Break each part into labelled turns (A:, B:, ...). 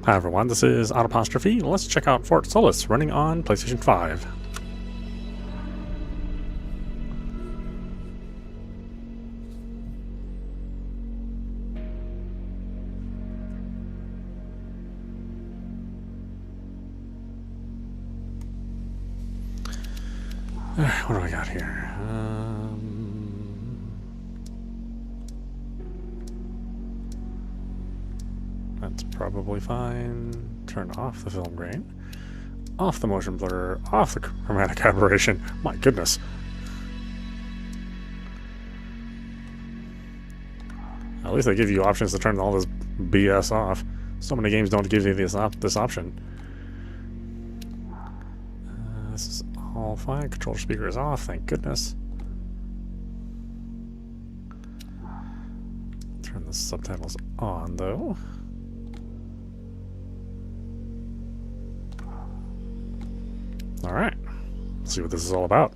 A: Hi everyone, this is Autopostrophe. Let's check out Fort Solis running on PlayStation 5. What do I got here? That's probably fine. Turn off the film grain. Off the motion blur. Off the chromatic aberration. My goodness. At least they give you options to turn all this BS off. So many games don't give you this option. This is all fine. Controller speaker is off, thank goodness. Turn the subtitles on, though. Alright, let's see what this is all about.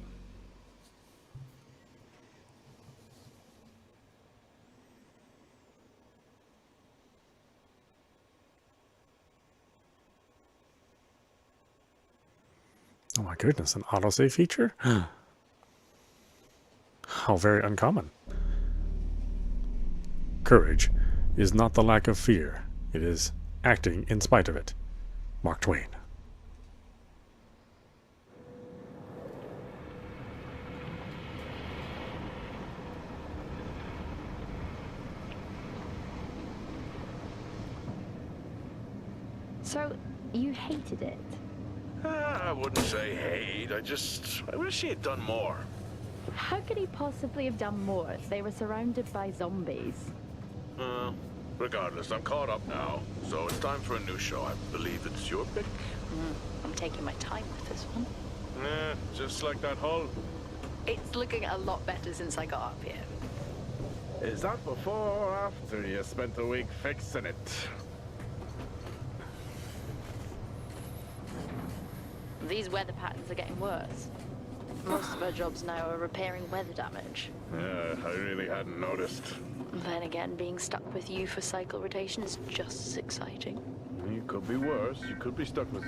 A: Oh my goodness, an autosave feature? How very uncommon. Courage is not the lack of fear. It is acting in spite of it. Mark Twain.
B: So, you hated it?
C: I wouldn't say hate. I wish he had done more.
B: How could he possibly have done more if they were surrounded by zombies?
C: Regardless, I'm caught up now. So it's time for a new show. I believe it's your pick.
B: I'm taking my time with this one.
C: Just like that hull.
B: It's looking a lot better since I got up here.
C: Is that before or after you spent a week fixing it?
B: These weather patterns are getting worse. Most of our jobs now are repairing weather damage.
C: Yeah, I really hadn't noticed.
B: Then again, being stuck with you for cycle rotation is just as exciting.
C: You could be worse. You could be stuck with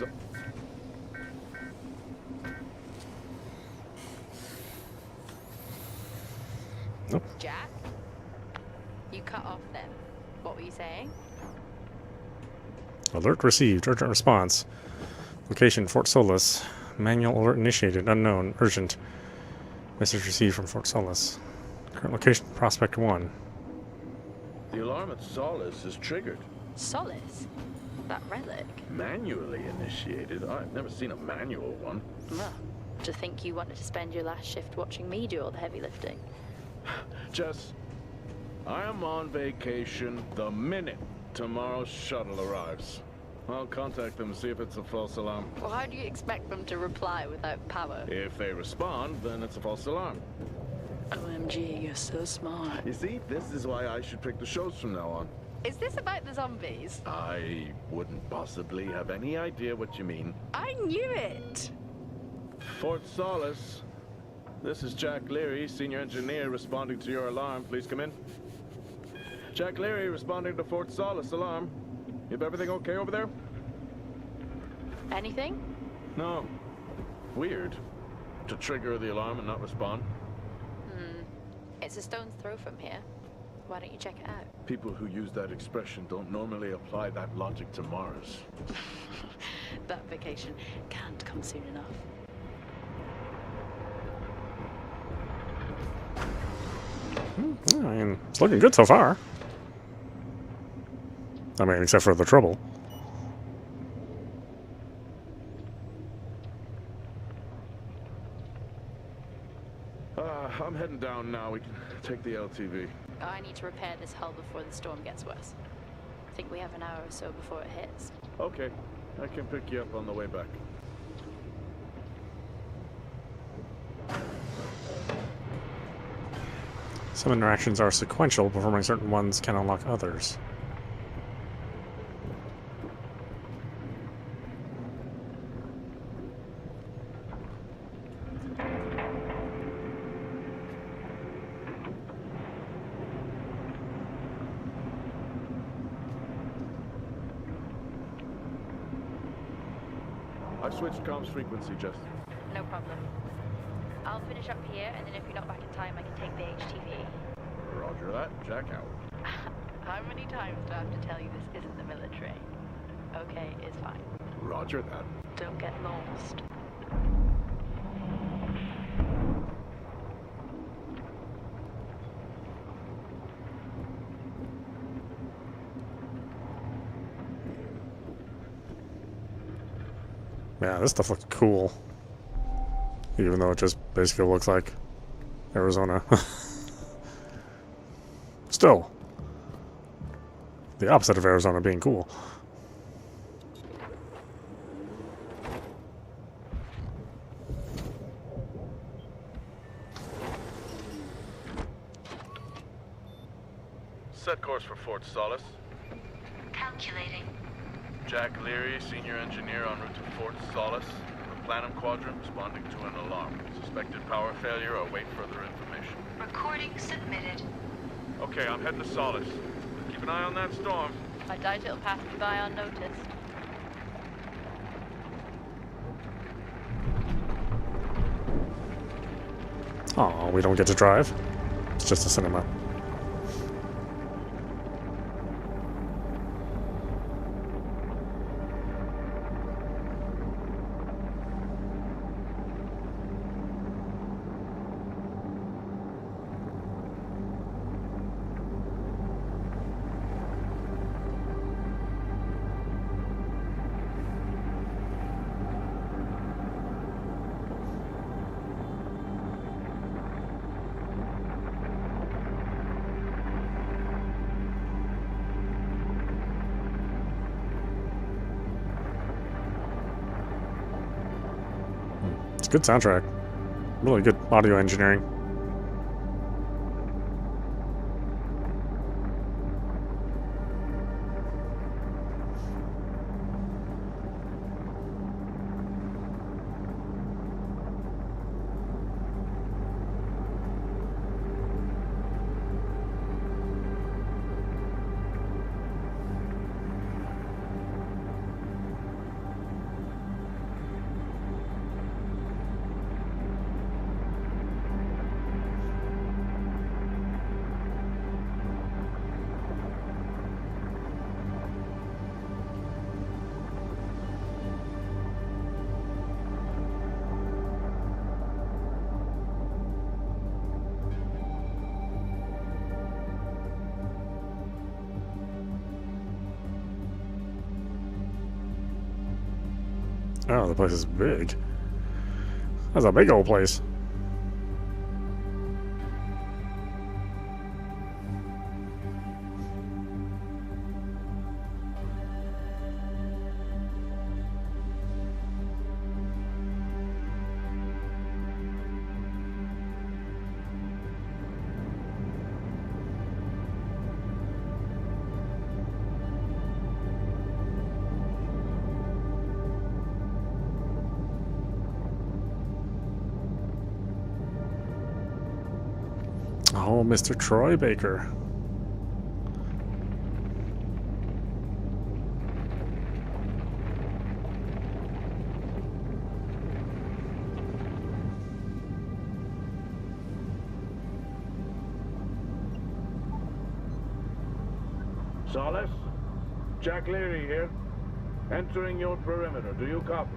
A: Nope.
B: Jack? You cut off then. What were you saying?
A: Alert received. Urgent response. Location, Fort Solis. Manual alert initiated. Unknown. Urgent. Message received from Fort Solis. Current location, Prospect 1.
C: The alarm at Solis is triggered.
B: Solis? That relic?
C: Manually initiated? I've never seen a manual one.
B: Well, to think you wanted to spend your last shift watching me do all the heavy lifting.
C: Jess, I am on vacation the minute tomorrow's shuttle arrives. I'll contact them and see if it's a false alarm.
B: Well, how do you expect them to reply without power?
C: If they respond, then it's a false alarm.
B: OMG, you're so smart.
C: You see, this is why I should pick the shows from now on.
B: Is this about the zombies?
C: I wouldn't possibly have any idea what you mean.
B: I knew it!
C: Fort Solis. This is Jack Leary, senior engineer, responding to your alarm. Please come in. Jack Leary responding to Fort Solis alarm. You have everything okay over there?
B: Anything?
C: No. Weird. To trigger the alarm and not respond.
B: It's a stone's throw from here. Why don't you check it out?
C: People who use that expression don't normally apply that logic to Mars.
B: That vacation can't come soon enough.
A: I mean, it's looking good so far. I mean, except for the trouble.
C: I'm heading down now. We can take the LTV.
B: I need to repair this hull before the storm gets worse. I think we have an hour or so before it hits.
C: Okay. I can pick you up on the way back.
A: Some interactions are sequential, performing certain ones can unlock others.
C: I've switched comms frequency, Jess.
B: No problem. I'll finish up here, and then if you're not back in time, I can take the HTV.
C: Roger that. Jack out.
B: How many times do I have to tell you this isn't the military? Okay, it's fine.
C: Roger that.
B: Don't get lost.
A: Yeah, this stuff looks cool. Even though it just basically looks like Arizona. Still, the opposite of Arizona being cool.
C: Set course for Fort Solis.
D: Calculating.
C: Jack Leary, senior engineer en route to Fort Solis. The Planum Quadrant responding to an alarm. Suspected power failure or wait further information.
D: Recording submitted.
C: Okay, I'm heading to Solis. Keep an eye on that storm.
B: I doubt it'll pass me by unnoticed.
A: Oh, we don't get to drive. It's just a cinema. It's a good soundtrack. Really good audio engineering. Oh, the place is big. That's a big old place. Oh, Mr. Troy Baker.
C: Solis? Jack Leary here. Entering your perimeter. Do you copy?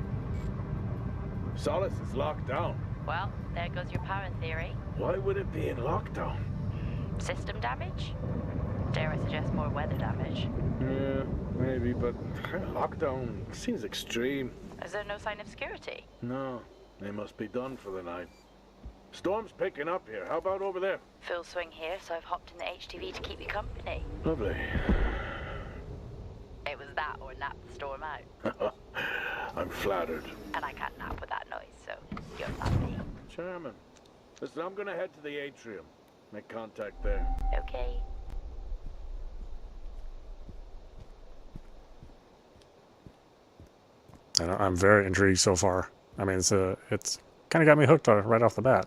C: Solis is locked down.
B: Well, there goes your power theory.
C: Why would it be in lockdown?
B: System damage? Dare I suggest more weather damage?
C: Yeah, maybe, but lockdown seems extreme.
B: Is there no sign of security?
C: No, they must be done for the night. Storm's picking up here. How about over there?
B: Full swing here, so I've hopped in the HTV to keep you company.
C: Lovely.
B: It was that or nap the storm out.
C: I'm flattered.
B: And I can't nap with that noise, so you're happy.
C: Chairman. Listen, I'm gonna head to the atrium. Make contact there.
B: Okay.
A: And I'm very intrigued so far. I mean, it's kind of got me hooked right off the bat.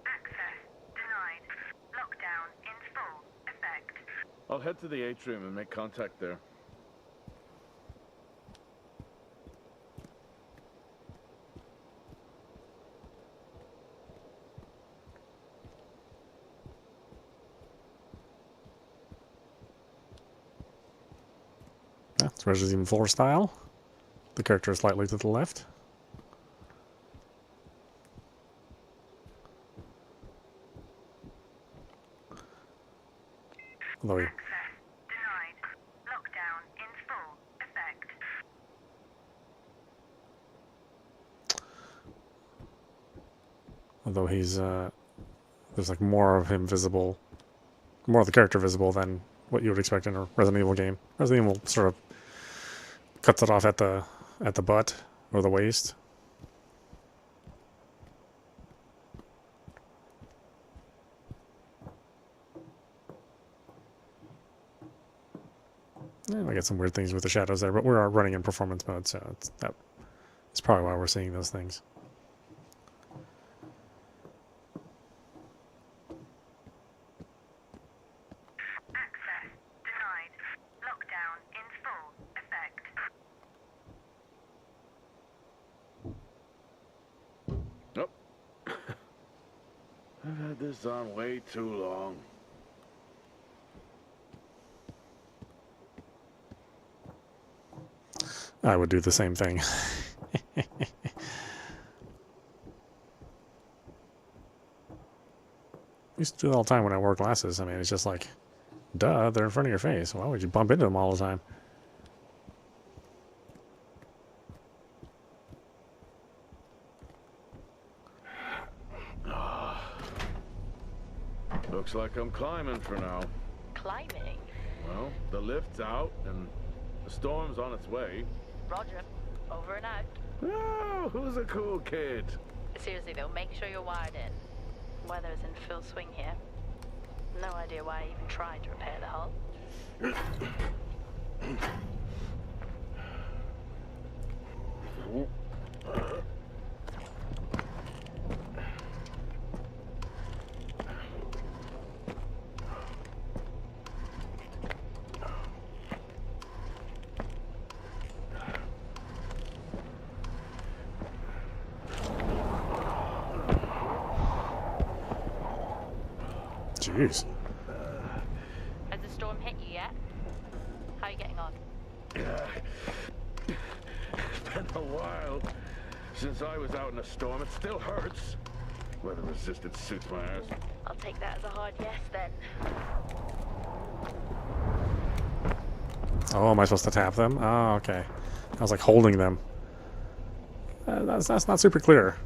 D: Access denied. Lockdown in full effect.
C: I'll head to the atrium and make contact there.
A: Resident Evil 4 style. The character is slightly to the left. Although he,
D: Access denied. Lockdown in full effect.
A: although he's there's like more of him visible, more of the character visible than what you would expect in a Resident Evil game. Resident Evil sort of cuts it off at the butt or the waist. Yeah, I get some weird things with the shadows there, but we're running in performance mode, so that's probably why we're seeing those things.
D: Access denied. Lockdown in full effect.
C: Nope. I've had this on way too long.
A: I would do the same thing. I used to do it all the time when I wore glasses. I mean, it's just like, duh, they're in front of your face. Why would you bump into them all the time?
C: Looks like I'm climbing for now.
B: Climbing?
C: Well, the lift's out and the storm's on its way.
B: Roger. Over and out.
C: Oh, who's a cool kid?
B: Seriously though, make sure you're wired in. Weather is in full swing here. No idea why I even tried to repair the hull.
A: Jeez.
B: Has the storm hit you yet? How are you getting on?
C: It's been a while since I was out in a storm. It still hurts. Weather resistance suits my ass.
B: I'll take that as a hard yes then.
A: Oh, am I supposed to tap them? Oh, okay. I was like holding them. That's not super clear.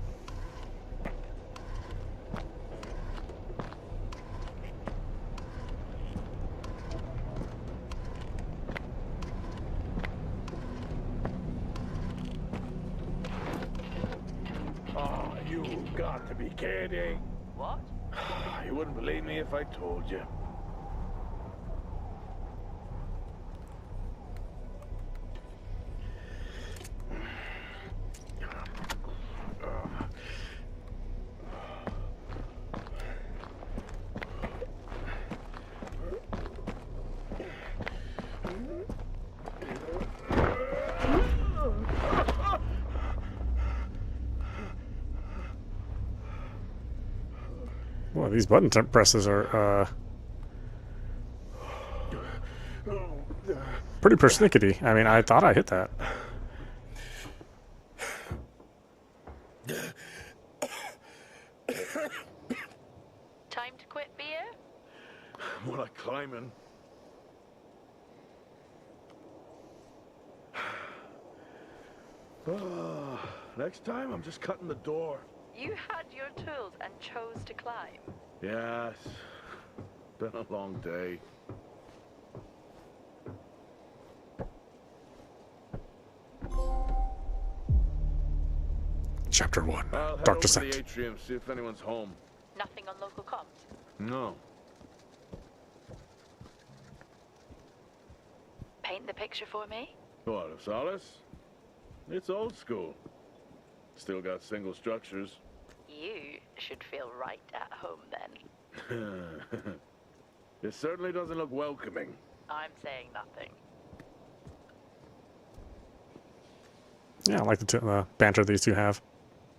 C: Oh, you got to be kidding.
B: What?
C: You wouldn't believe me if I told you.
A: Boy, these button presses are pretty persnickety. I mean, I thought I hit that.
B: Time to quit beer?
C: More like climbing. Oh, next time I'm just cutting the door.
B: You had your tools and chose to climb.
C: Yes. Been a long day.
A: Chapter 1.
C: I'll head
A: Dark
C: over
A: Descent.
C: to the atrium, see if anyone's home.
B: Nothing on local comms.
C: No.
B: Paint the picture for me?
C: What, of Solis? It's old school. Still got single structures.
B: You should feel right at home then.
C: It certainly doesn't look welcoming.
B: I'm saying nothing.
A: Yeah, I like the banter these two have.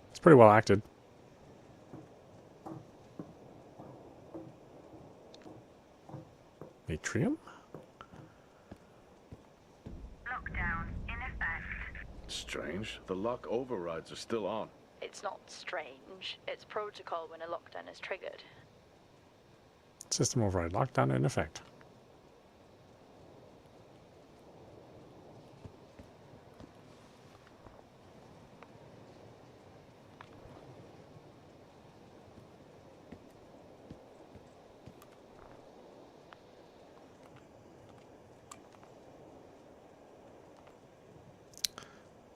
A: It's pretty well acted. Atrium?
D: Lockdown
C: Strange. The lock overrides are still on.
B: It's not strange. It's protocol when a lockdown is triggered.
A: System override lockdown in effect.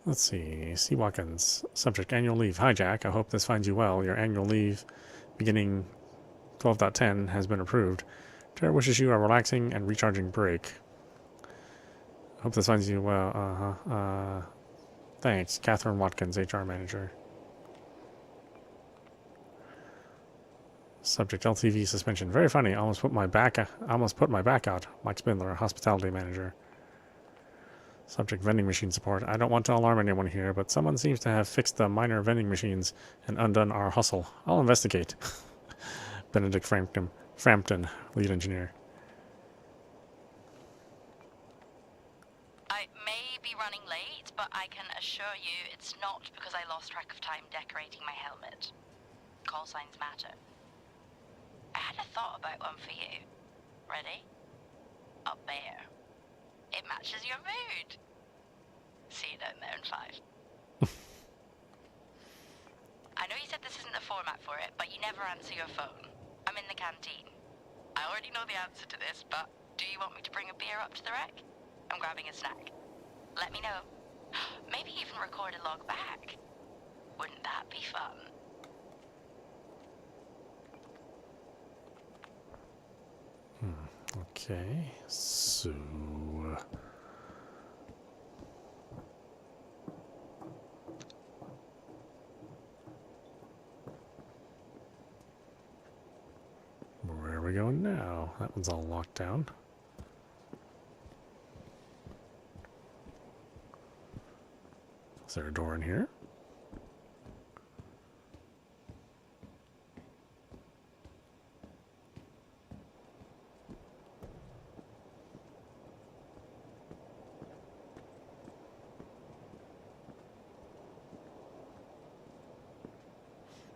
A: Let's see. C. Watkins. Subject annual leave. Hi, Jack. I hope this finds you well. Your annual leave beginning 12.10 has been approved. Tara wishes you a relaxing and recharging break. Hope this finds you well. Thanks. Catherine Watkins, HR manager. Subject LTV suspension. Very funny. Almost put my back out. Mike Spindler, hospitality manager. Subject vending machine support. I don't want to alarm anyone here, but someone seems to have fixed the minor vending machines and undone our hustle. I'll investigate. Benedict Frampton, lead engineer.
E: I may be running late, but I can assure you it's not because I lost track of time decorating my helmet. Call signs matter. I had a thought about one for you. Ready? A bear. It matches your mood. See you down there in 5. I know you said this isn't the format for it, but you never answer your phone. I'm in the canteen. I already know the answer to this, but do you want me to bring a beer up to the wreck? I'm grabbing a snack. Let me know. Maybe even record a log back. Wouldn't that be fun?
A: Okay, so... where are we going now? That one's all locked down. Is there a door in here?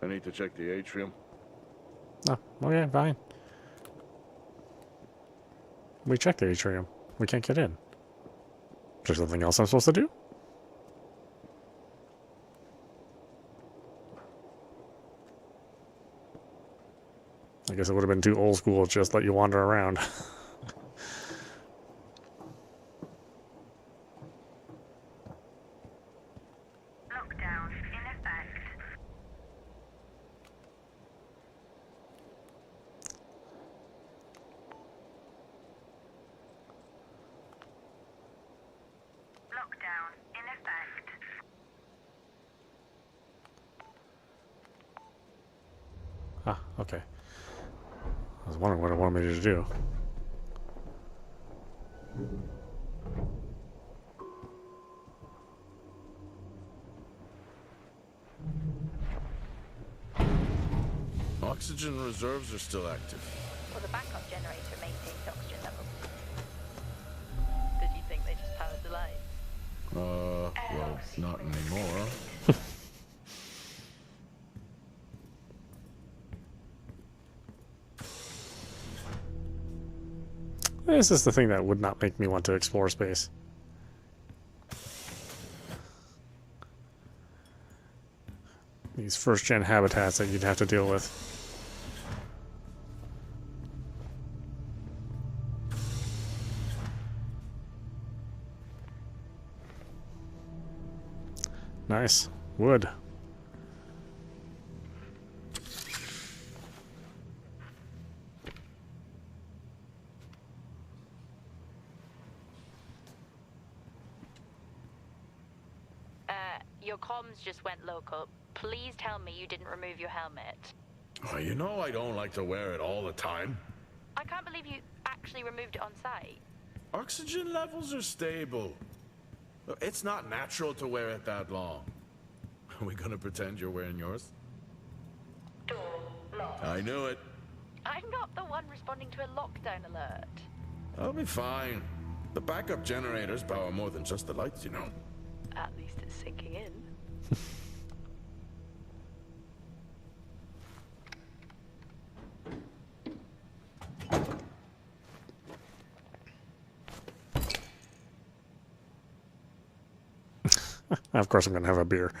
C: I need to check the atrium.
A: Oh, okay, fine. We checked the atrium. We can't get in. Is there something else I'm supposed to do? I guess it would have been too old school to just let you wander around.
D: Lockdown in effect. Lockdown in effect.
A: Ah, okay. I was wondering what it wanted me to do.
C: Oxygen reserves are still active.
B: Well, the backup generator maintains oxygen levels. Did you think they just powered the lights?
C: Well, not anymore.
A: This is the thing that would not make me want to explore space. These first-gen habitats that you'd have to deal with. Nice. Wood.
B: Your comms just went local. Please tell me you didn't remove your helmet.
C: Oh, you know I don't like to wear it all the time.
B: I can't believe you actually removed it on site.
C: Oxygen levels are stable. It's not natural to wear it that long. Are we gonna pretend you're wearing yours?
D: Door locked.
C: I knew it.
B: I'm not the one responding to a lockdown alert.
C: I'll be fine. The backup generators power more than just the lights, you know.
B: At least it's sinking in.
A: Of course, I'm going to have a beer.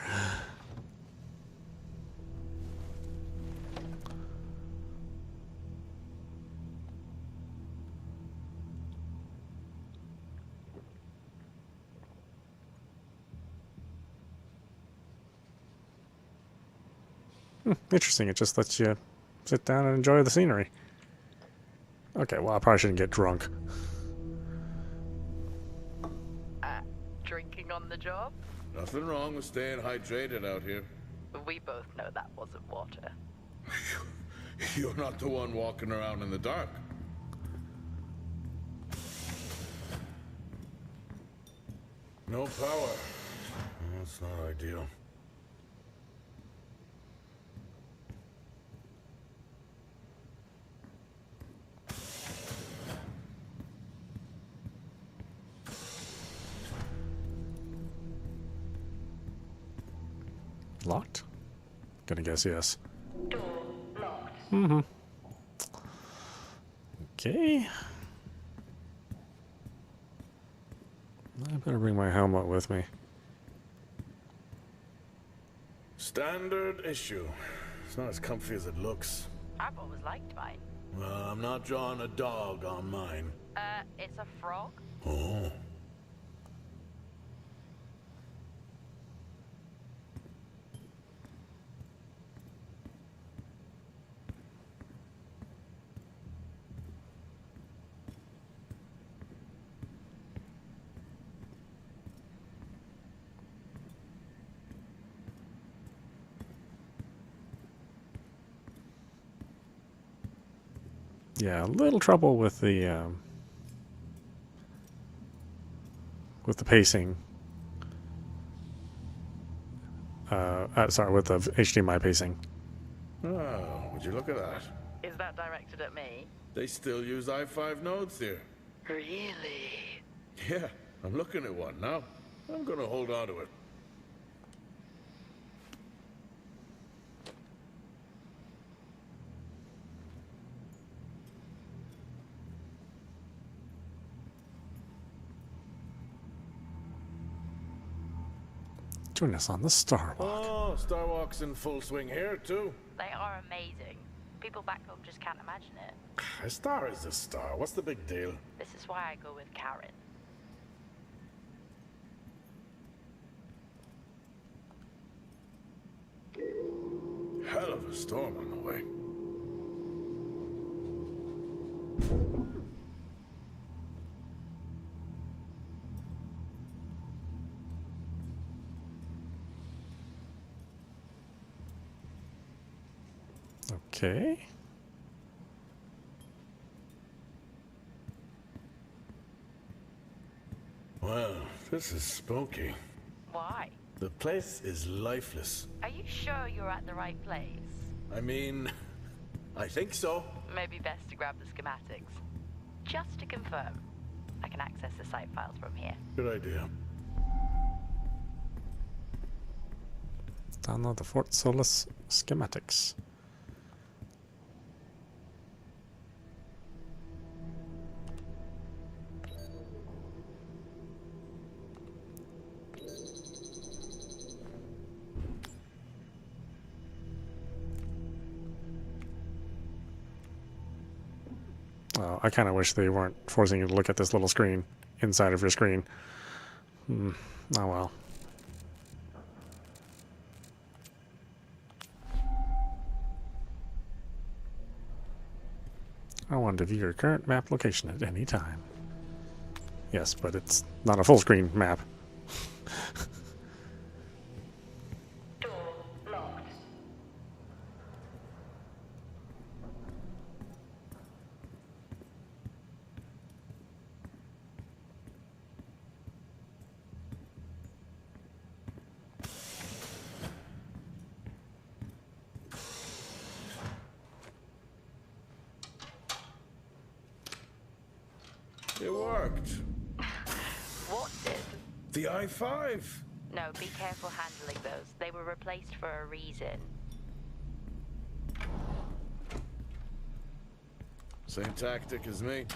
A: Interesting. It just lets you sit down and enjoy the scenery. Okay, well, I probably shouldn't get drunk.
B: Drinking on the job?
C: Nothing wrong with staying hydrated out here.
B: We both know that wasn't water.
C: You're not the one walking around in the dark. No power. That's not ideal.
A: Locked? Gonna guess yes.
D: Door locked.
A: Okay. I better bring my helmet with me.
C: Standard issue. It's not as comfy as it looks.
B: I've always liked mine.
C: Well, I'm not drawing a dog on mine.
B: It's a frog?
C: Oh.
A: Yeah, a little trouble with the pacing. Sorry, with the HDMI pacing.
C: Oh, would you look at that?
B: Is that directed at me?
C: They still use i5 nodes here.
B: Really?
C: Yeah, I'm looking at one now. I'm gonna hold on to it.
A: Join us on the Starwalk.
C: Oh, Starwalk's in full swing here, too.
B: They are amazing. People back home just can't imagine it.
C: A star is a star. What's the big deal?
B: This is why I go with Karen.
C: Hell of a storm on the way.
A: Okay.
C: Well, this is spooky.
B: Why?
C: The place is lifeless.
B: Are you sure you're at the right place?
C: I mean, I think so.
B: Maybe best to grab the schematics. Just to confirm, I can access the site files from here.
C: Good idea.
A: Download the Fort Solis schematics. I kind of wish they weren't forcing you to look at this little screen inside of your screen. Oh well. I want to view your current map location at any time. Yes, but it's not a full screen map.
D: Door locked.
C: It worked.
B: What did?
C: The i5.
B: No, be careful handling those. They were replaced for a reason.
C: Same tactic as me.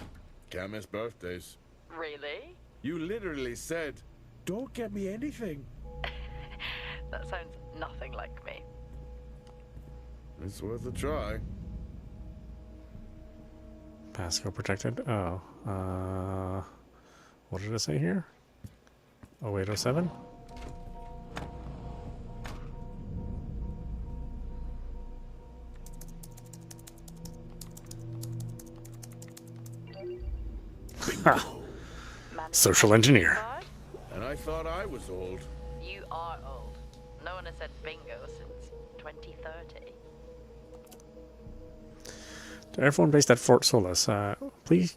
C: Can't miss birthdays.
B: Really?
C: You literally said, don't get me anything.
B: That sounds nothing like me.
C: It's worth a try.
A: Passcode protected. Oh. What did it say here? 0807? Ha! Social engineer.
B: Card?
C: And I thought I was old.
B: You are old. No one has said bingo since 2030.
A: To everyone based at Fort Solis, please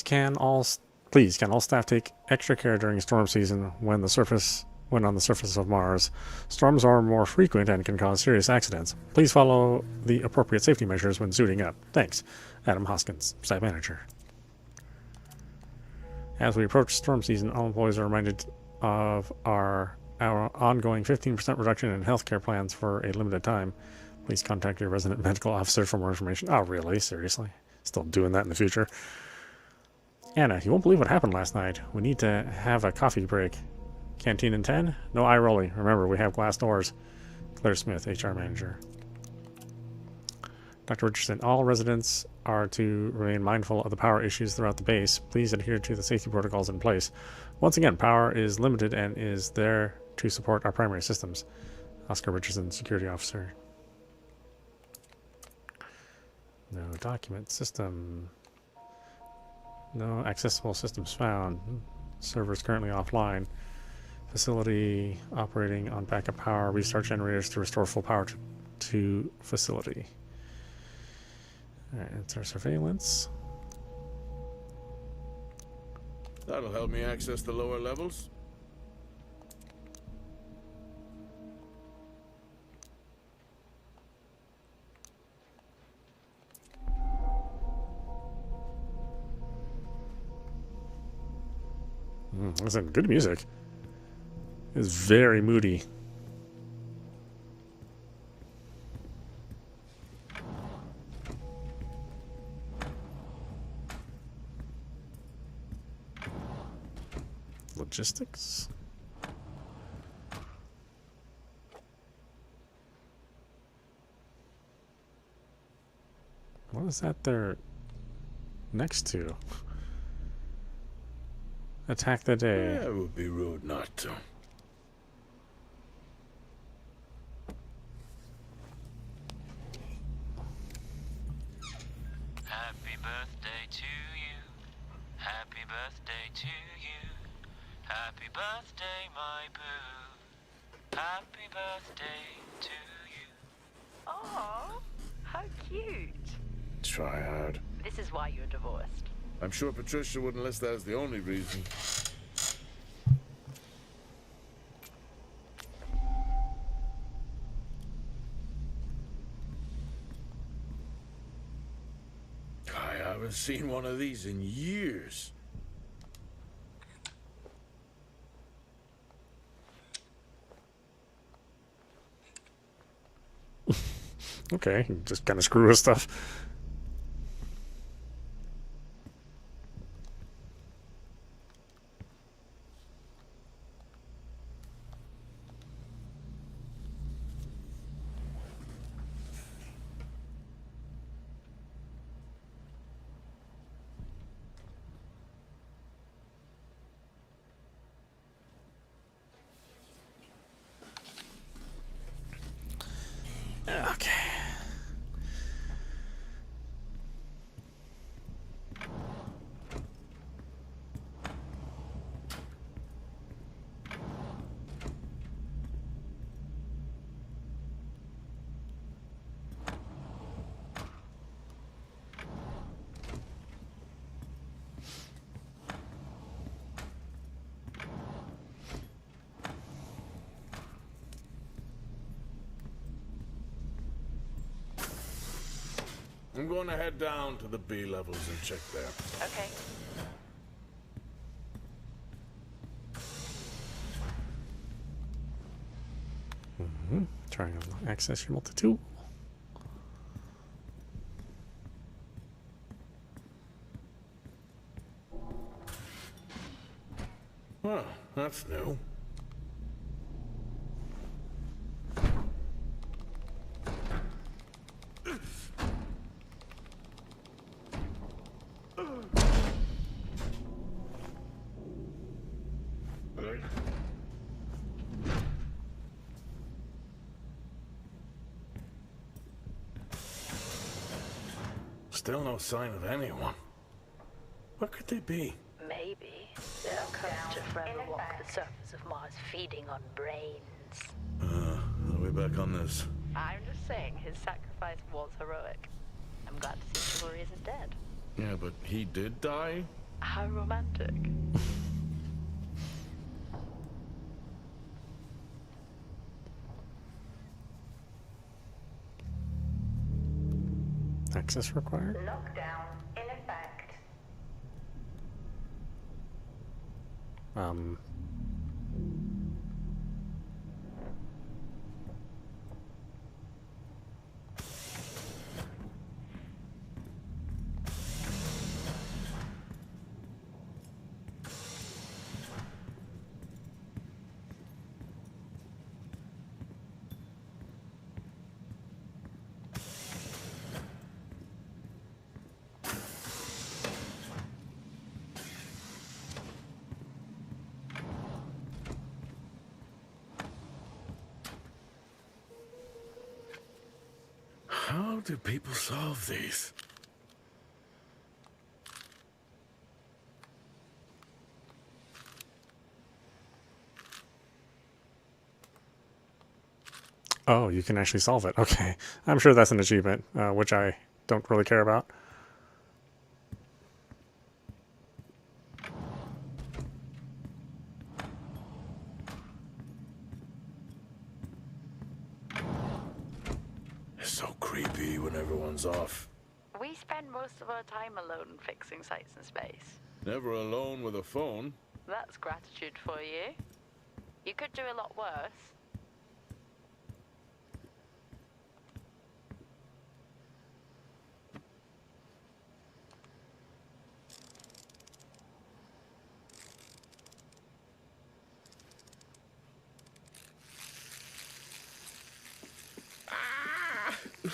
A: can all staff take extra care during storm season when on the surface of Mars. Storms are more frequent and can cause serious accidents. Please follow the appropriate safety measures when suiting up. Thanks, Adam Hoskins, site manager. As we approach storm season, all employees are reminded of our ongoing 15% reduction in healthcare plans for a limited time. Please contact your resident medical officer for more information. Oh, really? Seriously? Still doing that in the future? Anna, you won't believe what happened last night. We need to have a coffee break. Canteen in 10? No eye rolling. Remember, we have glass doors. Claire Smith, HR manager. Dr. Richardson, all residents are to remain mindful of the power issues throughout the base. Please adhere to the safety protocols in place. Once again, power is limited and is there to support our primary systems. Oscar Richardson, security officer. No document system. No accessible systems found. Servers currently offline. Facility operating on backup power. Restart generators to restore full power to facility. Alright, that's our surveillance.
C: That'll help me access the lower levels.
A: Listen, good music. It's very moody. Logistics. What is that they're next to? Attack the day.
C: Yeah, it would be rude not to.
F: Happy birthday to you. Happy birthday to you. Happy birthday, my boo. Happy birthday to you.
B: Oh, how cute.
C: Try hard.
B: This is why you're divorced.
C: I'm sure Patricia wouldn't list that as the only reason. I haven't seen one of these in years.
A: Okay, just kind of screw with stuff. Okay.
C: I'm going to head down to the B levels and check there.
B: Okay.
A: Trying to access your multi-tool.
C: Huh, that's new. Still no sign of anyone. What could they be?
B: Maybe they're cursed to forever walk the surface of Mars feeding on brains.
C: Are we back on this?
B: I'm just saying his sacrifice was heroic. I'm glad to see chivalry isn't dead.
C: Yeah, but he did die?
B: How romantic.
A: Access required?
D: Lockdown in effect.
C: How do people solve these?
A: Oh, you can actually solve it. Okay. I'm sure that's an achievement, which I don't really care about.
C: It's so creepy when everyone's off.
B: We spend most of our time alone fixing sights in space.
C: Never alone with a phone.
B: That's gratitude for you. You could do a lot worse.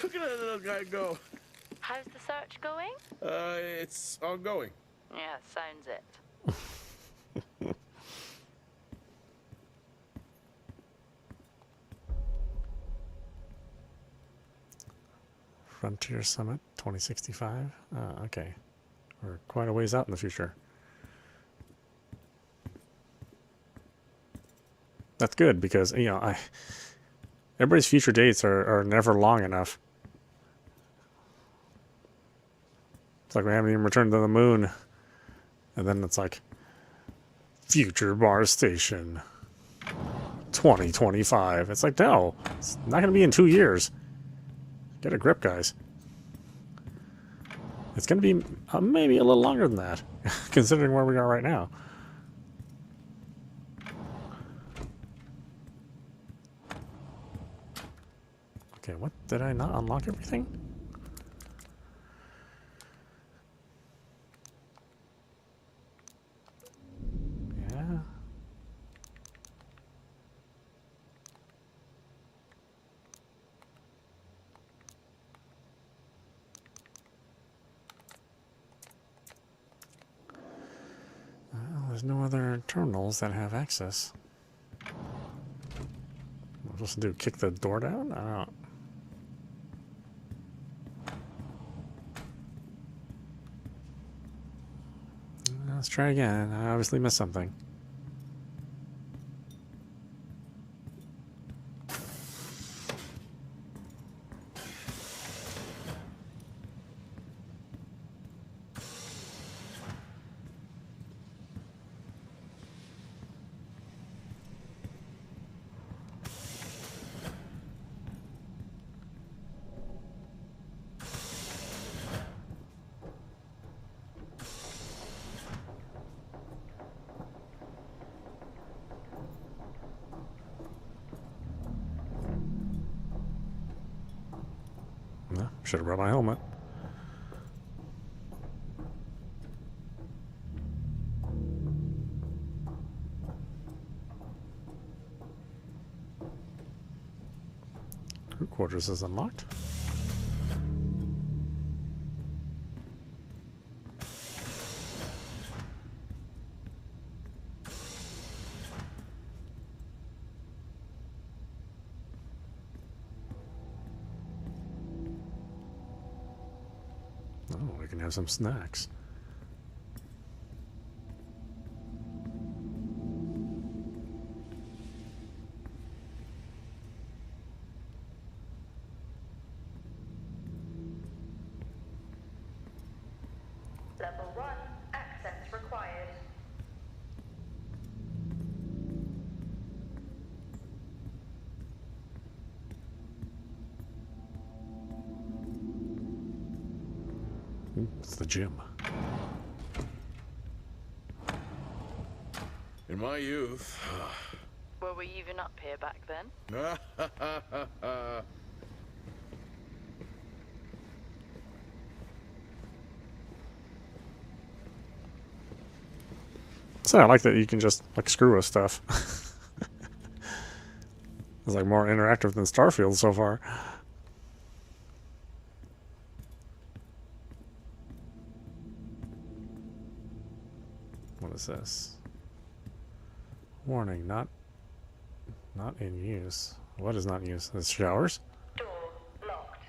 C: Look at that little guy go.
B: How's the search going?
C: It's ongoing.
B: Yeah, sounds it.
A: Frontier Summit 2065. Okay. We're quite a ways out in the future. That's good because, you know, everybody's future dates are never long enough. It's like we haven't even returned to the moon. And then it's like, future Mars Station 2025. It's like, no, it's not going to be in 2 years. Get a grip, guys. It's going to be maybe a little longer than that, considering where we are right now. Okay, what? Did I not unlock everything? Yeah. Well, there's no other terminals that have access. What am I supposed to do? Kick the door down? I don't know. Let's try again. I obviously missed something. No, should have brought my helmet. Crew quarters is unlocked. Oh, we can have some snacks.
D: Level 1, access required.
A: Ooh, it's the gym.
C: In my youth.
B: Were we even up here back then?
A: So I like that you can just like screw with stuff. It's like more interactive than Starfield so far. What is this? Warning, not in use. What is not in use? It's showers?
D: Door locked.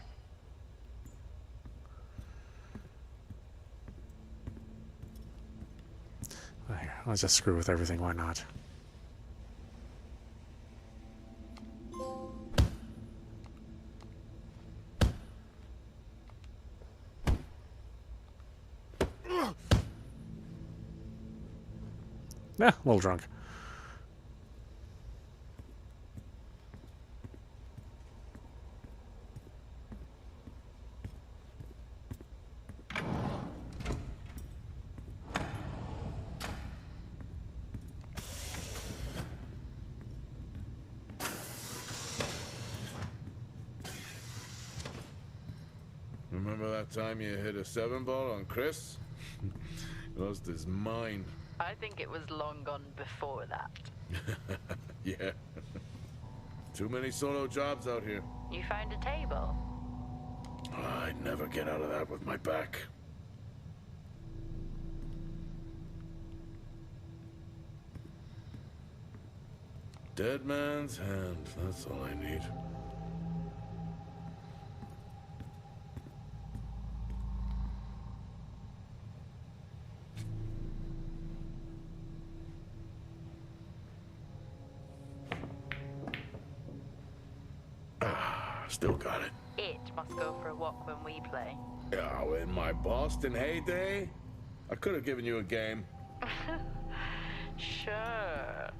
A: Let's just screw with everything, why not? Yeah, a little drunk.
C: Remember that time you hit a 7-ball on Chris? Lost his mind.
B: I think it was long gone before that.
C: Yeah. Too many solo jobs out here.
B: You found a table?
C: I'd never get out of that with my back. Dead man's hand, that's all I need. Still got it.
B: It must go for a walk when we play.
C: Oh, in my Boston heyday, I could have given you a game.
B: Sure.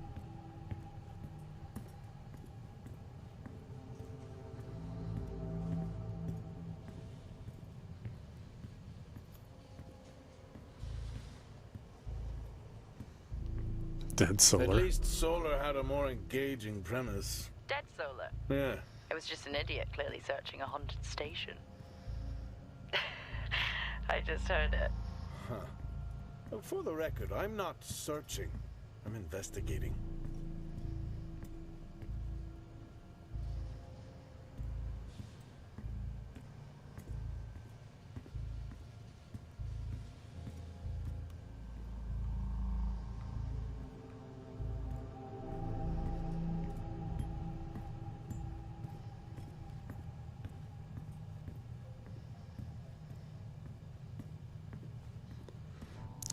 A: Dead solar.
C: At least Solar had a more engaging premise.
B: Dead Solar.
C: Yeah.
B: It was just an idiot clearly searching a haunted station. I just heard it.
C: Huh. For the record, I'm not searching. I'm investigating.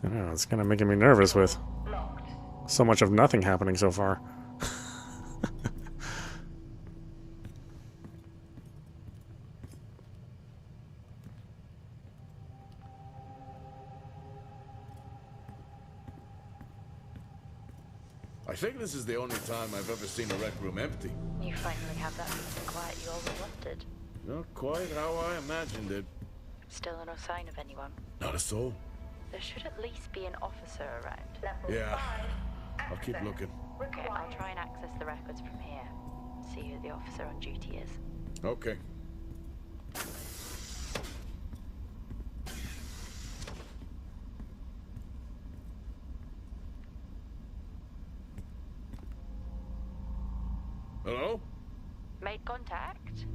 A: I don't know, it's kind of making me nervous with
D: Locked.
A: so much of nothing happening so far.
C: I think this is the only time I've ever seen a rec room empty.
B: You finally have that peace and quiet you always wanted.
C: Not quite how I imagined it.
B: Still no sign of anyone.
C: Not a soul.
B: There should at least be an officer around.
D: Level
C: Yeah.
D: 5,
C: I'll keep
D: access
C: looking.
B: Okay, I'll
D: required.
B: try and access the records from here. See who the officer on duty is.
C: Okay. Hello?
B: Made contact?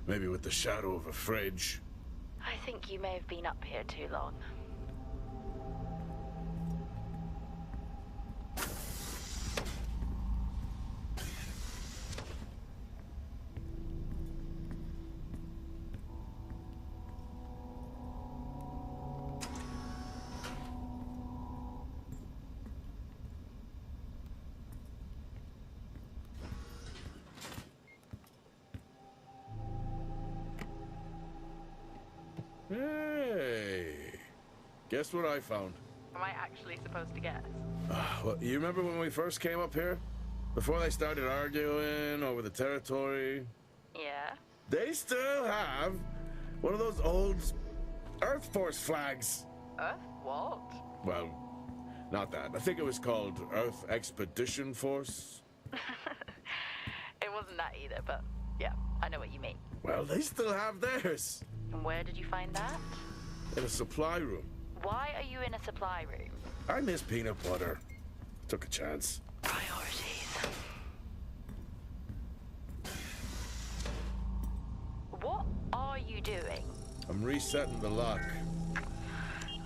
C: Maybe with the shadow of a fridge.
B: I think you may have been up here too long.
C: Hey! Guess what I found?
B: Am I actually supposed to guess?
C: Well, you remember when we first came up here? Before they started arguing over the territory?
B: Yeah?
C: They still have one of those old Earth Force flags.
B: Earth what?
C: Well, not that. I think it was called Earth Expedition Force.
B: It wasn't that either, but yeah, I know what you mean.
C: Well, they still have theirs.
B: And where did you find that?
C: In a supply room.
B: Why are you in a supply room?
C: I miss peanut butter. Took a chance.
B: Priorities. What are you doing?
C: I'm resetting the lock.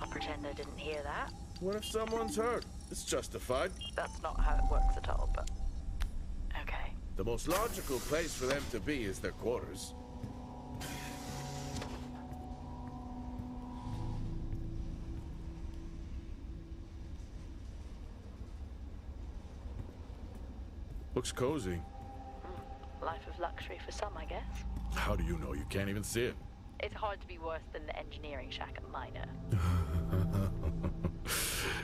B: I'll pretend I didn't hear that.
C: What if someone's hurt? It's justified.
B: That's not how it works at all, but... okay.
C: The most logical place for them to be is their quarters. Looks cozy.
B: Life of luxury for some, I guess.
C: How do you know? You can't even see it.
B: It's hard to be worse than the engineering shack at Minor.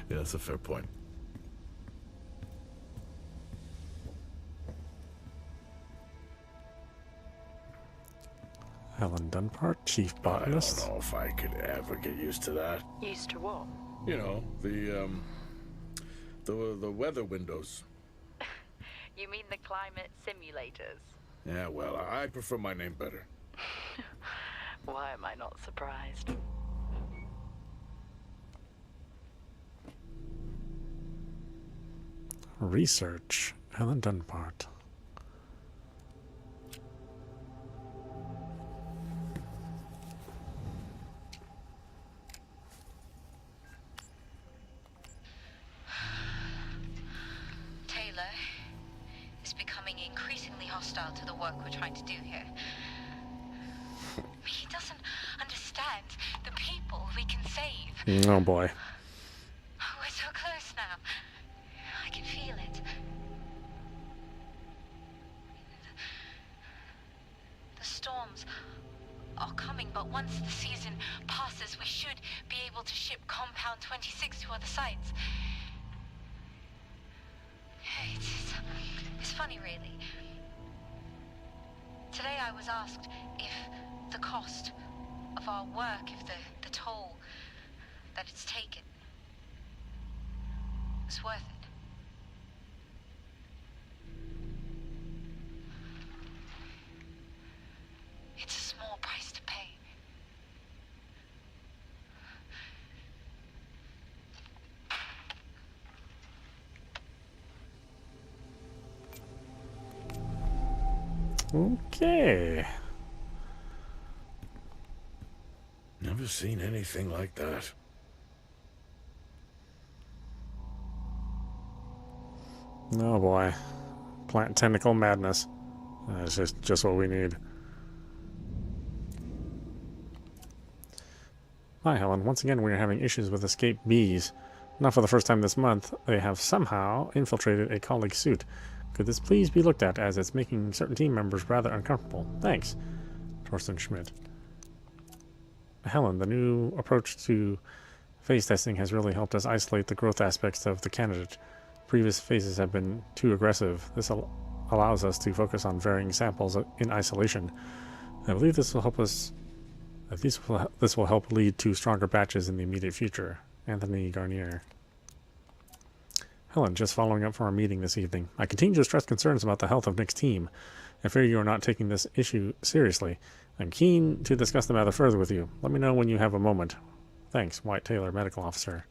C: Yeah, that's a fair point.
A: Helen Dunbar, chief
C: I
A: botanist.
C: don't know if I could ever get used to that.
B: Used to what?
C: You know, the weather windows.
B: You mean the climate simulators?
C: Yeah, well, I prefer my name better.
B: Why am I not surprised?
A: Research. Helen Dunbar.
E: Taylor is becoming increasingly hostile to the work we're trying to do here. He doesn't understand the people we can save.
A: Oh boy.
E: We're so close now. I can feel it. The storms are coming, but once the season passes, we should be able to ship Compound 26 to other sites. It's funny, really. Today I was asked if the cost of our work, if the toll that it's taken is worth it. It's a small price to pay.
A: Okay.
C: Never seen anything like that.
A: Oh boy. Plant tentacle madness. It's just what we need. Hi, Helen. Once again, we are having issues with escaped bees. Not for the first time this month. They have somehow infiltrated a colleague's suit. Could this please be looked at, as it's making certain team members rather uncomfortable? Thanks. Torsten Schmidt. Helen, the new approach to phase testing has really helped us isolate the growth aspects of the candidate. Previous phases have been too aggressive. This allows us to focus on varying samples in isolation. I believe this will help us. This will help lead to stronger batches in the immediate future. Anthony Garnier. Helen, just following up from our meeting this evening. I continue to express concerns about the health of Nick's team. I fear you are not taking this issue seriously. I'm keen to discuss the matter further with you. Let me know when you have a moment. Thanks, White Taylor, Medical Officer.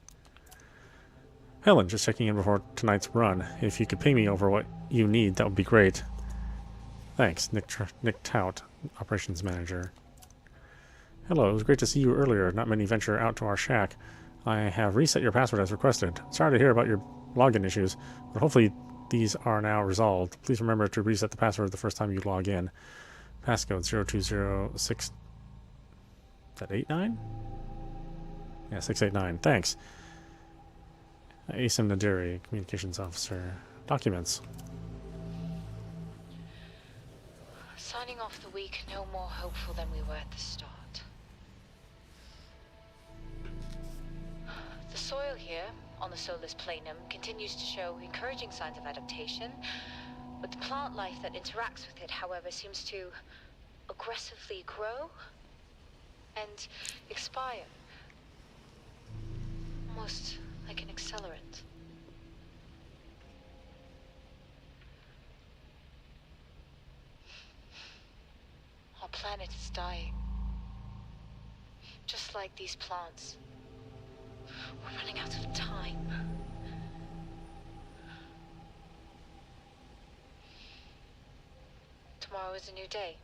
A: Helen, just checking in before tonight's run. If you could pay me over what you need, that would be great. Thanks, Nick Tout, Operations Manager. Hello, it was great to see you earlier. Not many venture out to our shack. I have reset your password as requested. Sorry to hear about your login issues, but hopefully these are now resolved. Please remember to reset the password the first time you log in. Passcode 0206... Is that 89? Yeah, 689. Thanks. Asim Nadiri, Communications Officer. Documents.
G: Signing off the week no more hopeful than we were at the start. The soil here, on the Solis Planum, continues to show encouraging signs of adaptation, but the plant life that interacts with it, however, seems to aggressively grow and expire. Almost like an accelerant. Our planet is dying. Just like these plants. We're running out of time. Tomorrow is a new day.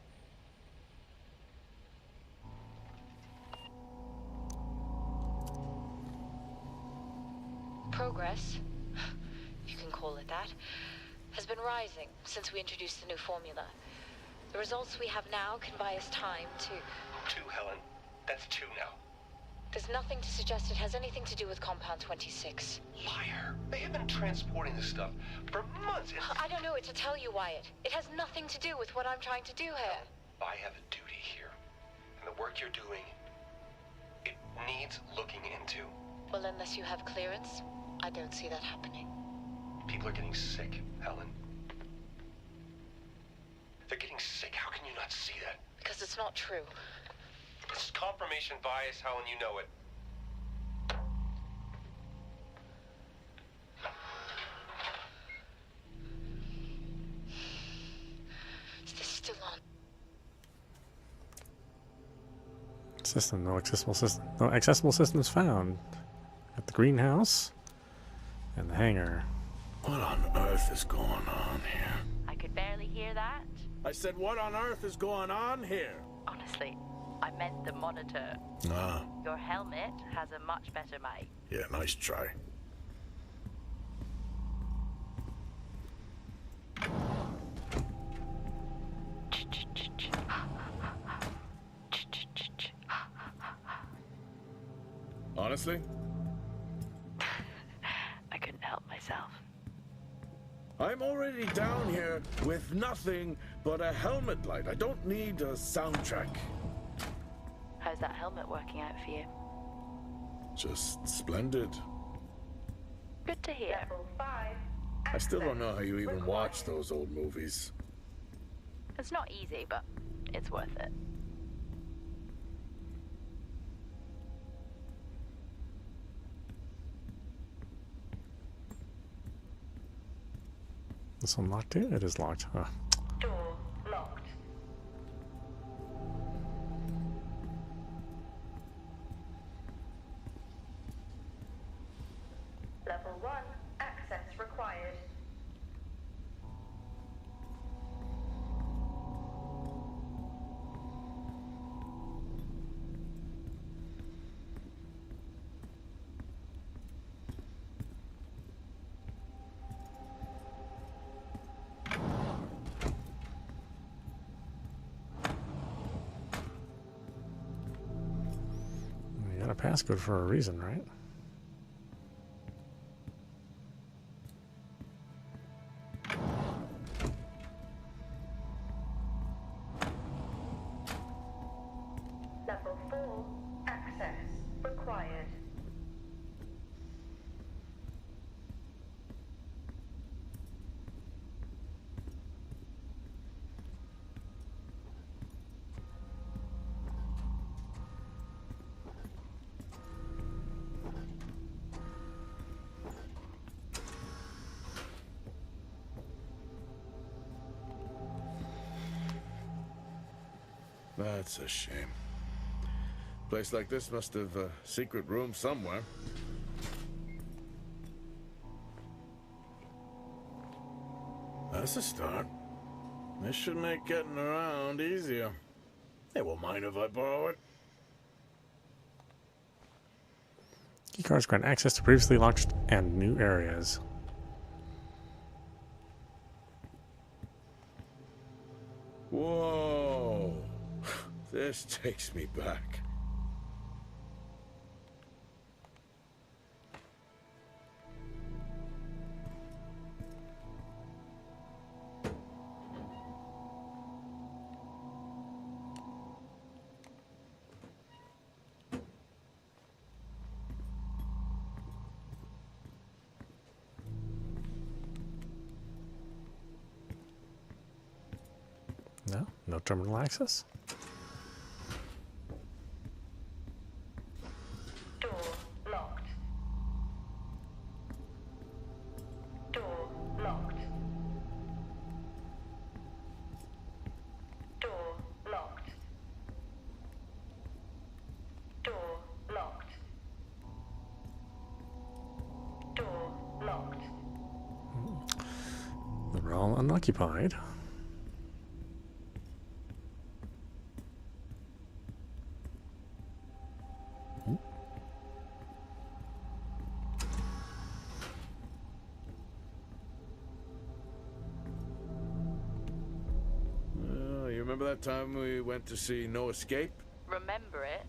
G: Progress, if you can call it that, has been rising since we introduced the new formula. The results we have now can buy us time to...
H: 2, Helen. That's 2 now.
G: There's nothing to suggest it has anything to do with Compound 26.
H: Liar. They have been transporting this stuff for months.
G: I don't know what to tell you, Wyatt. It has nothing to do with what I'm trying to do here.
H: I have a duty here. And the work you're doing, it needs looking into.
G: Well, unless you have clearance, I don't see that happening.
H: People are getting sick, Helen. They're getting sick. How can you not see that?
G: Because it's not true.
H: This is confirmation bias, Helen. You know it.
G: Is this still on?
A: System, no accessible system. No accessible systems found. At the greenhouse and the hangar.
C: What on earth is going on here?
B: I could barely hear that.
C: I said, what on earth is going on here?
B: Honestly, I meant the monitor.
C: Ah,
B: Your helmet has a much better mic.
C: yeah, nice try. Honestly?
B: I couldn't help myself.
C: I'm already down here with nothing but a helmet light. I don't need a soundtrack.
B: How's that helmet working out for you?
C: Just splendid.
B: Good to hear.
D: Level 5.
C: I still don't know how you even
D: Required.
C: watch those old movies.
B: It's not easy, but it's worth it.
A: This one locked too? It is locked. Huh.
D: Door locked. Level 1. Access required.
A: You got a passcode for a reason, right?
D: Level 4. Access required.
C: That's a shame. Place like this must have a secret room somewhere. That's a start. This should make getting around easier. They won't mind if I borrow it.
A: Keycards grant access to previously locked and new areas.
C: Whoa. This takes me back.
A: No? No terminal access?
D: Door locked. Door locked. Door locked. Door locked. Door locked.
A: They're all unoccupied.
C: You remember that time we went to see No Escape?
B: Remember it?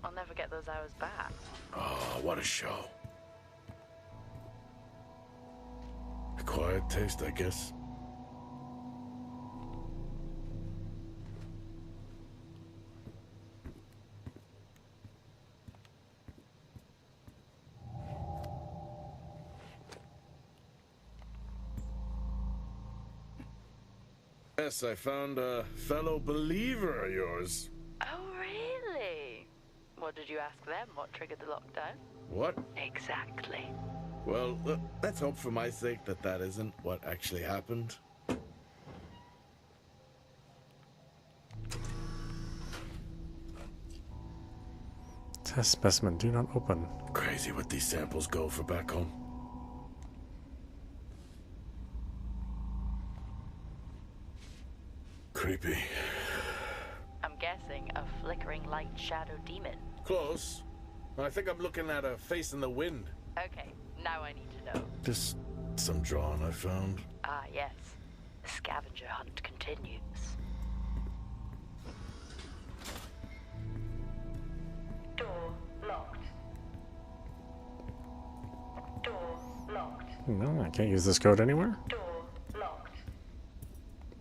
B: I'll never get those hours back.
C: Oh, what a show. Acquired taste, I guess. Yes, I found a fellow believer of yours.
B: Oh, really? What did you ask them? What triggered the lockdown?
C: What?
B: Exactly.
C: Well, let's hope for my sake that that isn't what actually happened.
A: Test specimen, do not open.
C: Crazy what these samples go for back home. Creepy.
B: I'm guessing a flickering light shadow demon.
C: Close. I think I'm looking at a face in the wind.
B: Okay, now I need to know.
C: Just some drawing I found.
B: Ah, yes. The scavenger hunt continues.
D: Door locked. Door locked.
A: No, I can't use this code anywhere.
D: Door locked.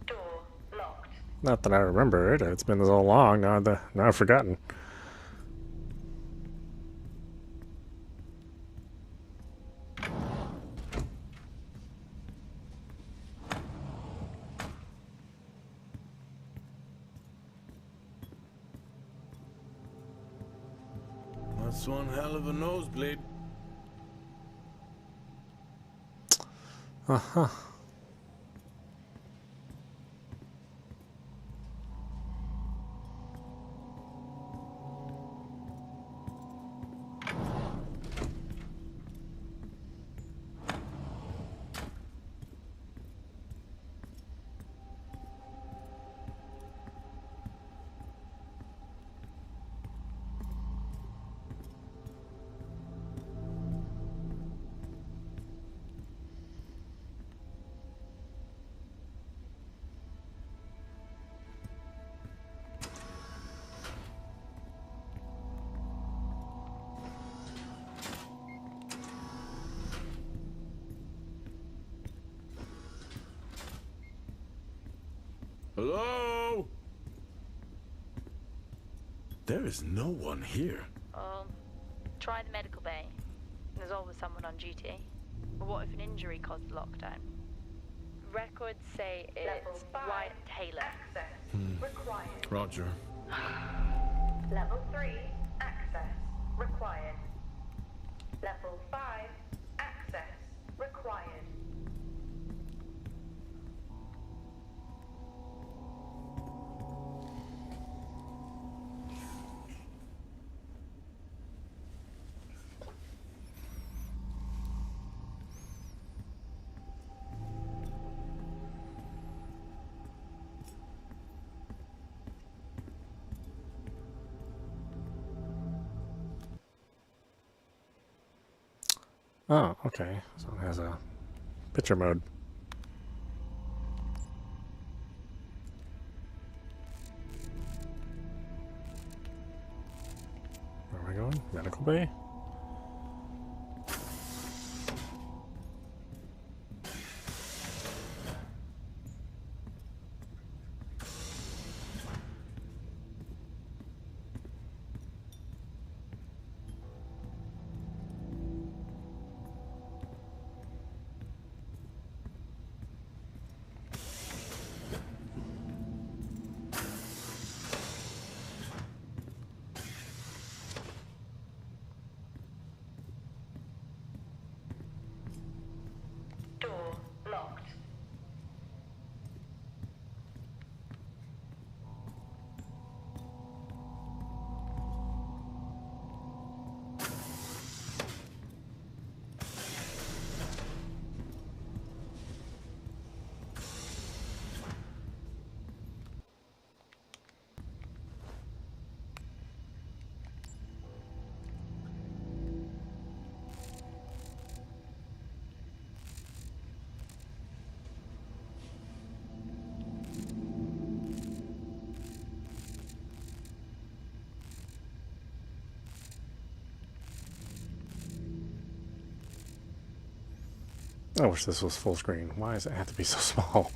D: Door locked.
A: Not that I remember it. It's been so long. Now I've forgotten.
C: That's one hell of a nosebleed.
A: Uh-huh.
C: Hello? There is no one here.
B: Try the medical bay. There's always someone on duty. But what if an injury caused the lockdown? Records say it's Wyatt Taylor.
D: Access required.
C: Roger.
D: Level 3 access required. Level 5 access required.
A: Oh, okay. So it has a picture mode. Where am I going? Medical bay?
D: Door locked.
A: I wish this was full screen. Why does it have to be so small?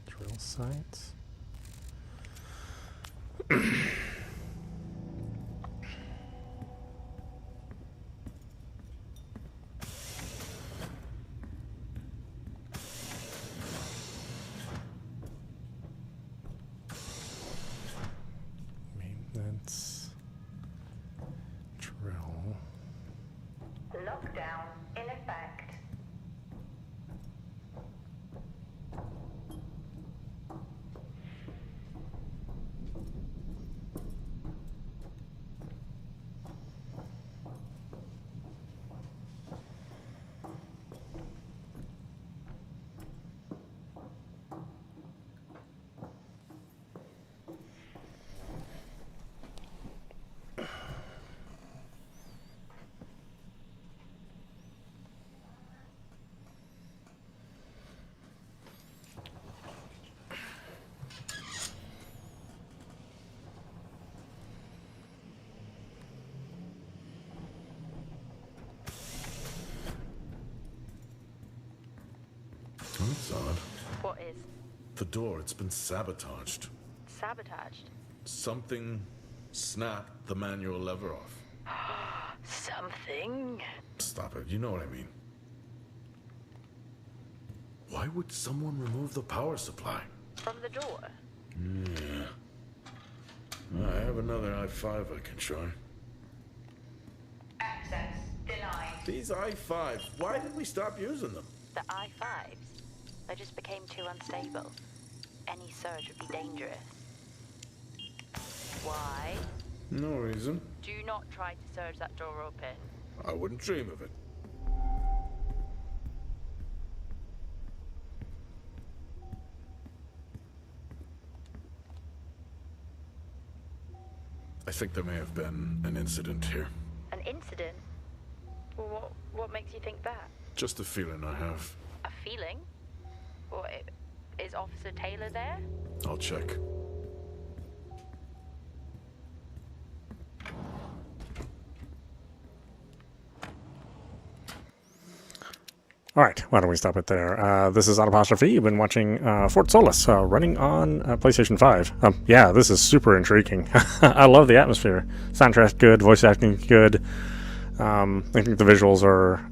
A: Drill sites. Maintenance. Drill.
D: Lockdown in effect.
C: That's odd.
B: What is?
C: The door, it's been sabotaged.
B: Sabotaged?
C: Something snapped the manual lever off.
B: Something?
C: Stop it, you know what I mean. Why would someone remove the power supply?
B: From the door?
C: Yeah. I have another i5 I can try.
D: Access denied.
C: These i5s, why did we stop using them?
B: The i5s? They just became too unstable. Any surge would be dangerous. Why?
C: No reason.
B: Do not try to surge that door open.
C: I wouldn't dream of it. I think there may have been an incident here.
B: An incident? Well, what makes you think that?
C: Just a feeling I have.
B: A feeling? What, is Officer Taylor there?
C: I'll check.
A: All right, why don't we stop it there? This is Autopostrophe. You've been watching Fort Solis, running on PlayStation 5. Yeah, this is super intriguing. I love the atmosphere. Soundtrack good, voice acting good. I think the visuals are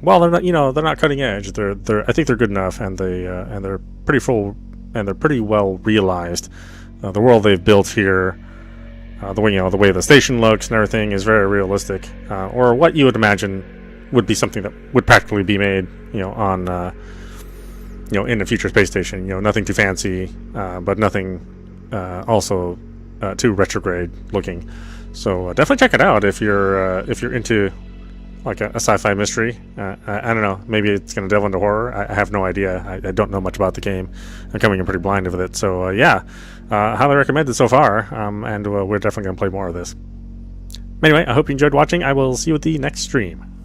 A: well, they're not, they're not cutting edge. I think they're good enough, and they're pretty full, and they're pretty well realized. The world they've built here, the way the station looks and everything is very realistic, or what you would imagine would be something that would practically be made, on, in a future space station. Nothing too fancy, but nothing also too retrograde looking. So definitely check it out if you're into like a sci-fi mystery. I don't know, maybe it's going to delve into horror. I have no idea. I don't know much about the game. I'm coming in pretty blind with it. So yeah, highly recommended so far, and we're definitely going to play more of this. Anyway, I hope you enjoyed watching. I will see you at the next stream.